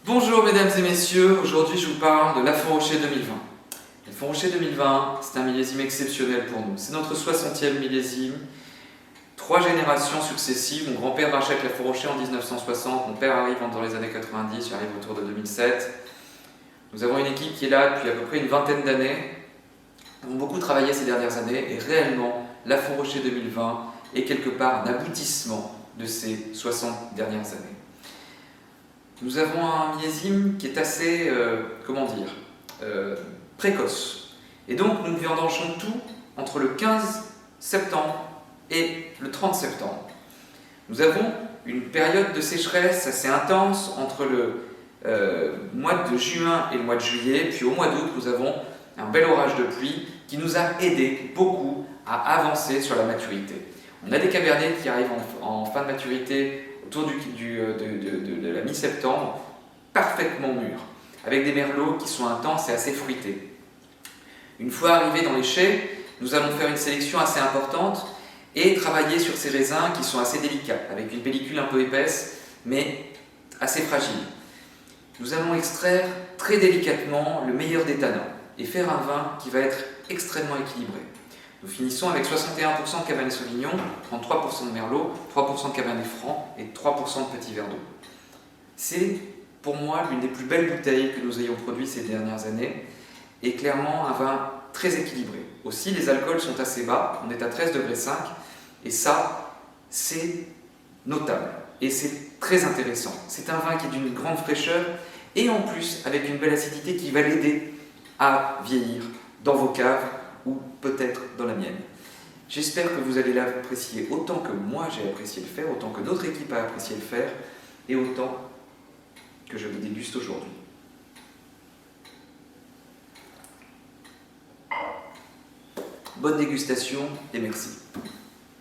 Bonjour mesdames et messieurs, aujourd'hui je vous parle de Lafourochet 2020. Lafourochet 2020, c'est un millésime exceptionnel pour nous. C'est notre 60e millésime, 3 générations successives. Mon grand-père rachète Lafourochet en 1960, mon père arrive dans les années 90, j'arrive autour de 2007. Nous avons une équipe qui est là depuis à peu près une vingtaine d'années. Nous avons beaucoup travaillé ces dernières années et réellement, Lafourochet 2020 est quelque part un aboutissement de ces 60 dernières années. Nous avons un millésime qui est assez, précoce. Et donc nous vendangeons tout entre le 15 septembre et le 30 septembre. Nous avons une période de sécheresse assez intense entre le mois de juin et le mois de juillet, puis au mois d'août nous avons un bel orage de pluie qui nous a aidé beaucoup à avancer sur la maturité. On a des cabernets qui arrivent en fin de maturité autour de la mi-septembre, parfaitement mûrs, avec des merlots qui sont intenses et assez fruités. Une fois arrivés dans les chais, nous allons faire une sélection assez importante et travailler sur ces raisins qui sont assez délicats, avec une pellicule un peu épaisse, mais assez fragile. Nous allons extraire très délicatement le meilleur des tanins et faire un vin qui va être extrêmement équilibré. Nous finissons avec 61% de Cabernet Sauvignon, 33% de Merlot, 3% de Cabernet Franc et 3% de Petit Verdot. C'est pour moi l'une des plus belles bouteilles que nous ayons produites ces dernières années et clairement un vin très équilibré. Aussi, les alcools sont assez bas, on est à 13,5 degrés et ça, c'est notable et c'est très intéressant. C'est un vin qui est d'une grande fraîcheur et en plus avec une belle acidité qui va l'aider à vieillir dans vos caves ou peut-être dans la mienne. J'espère que vous allez l'apprécier autant que moi j'ai apprécié le faire, autant que notre équipe a apprécié le faire, et autant que je le déguste aujourd'hui. Bonne dégustation et merci.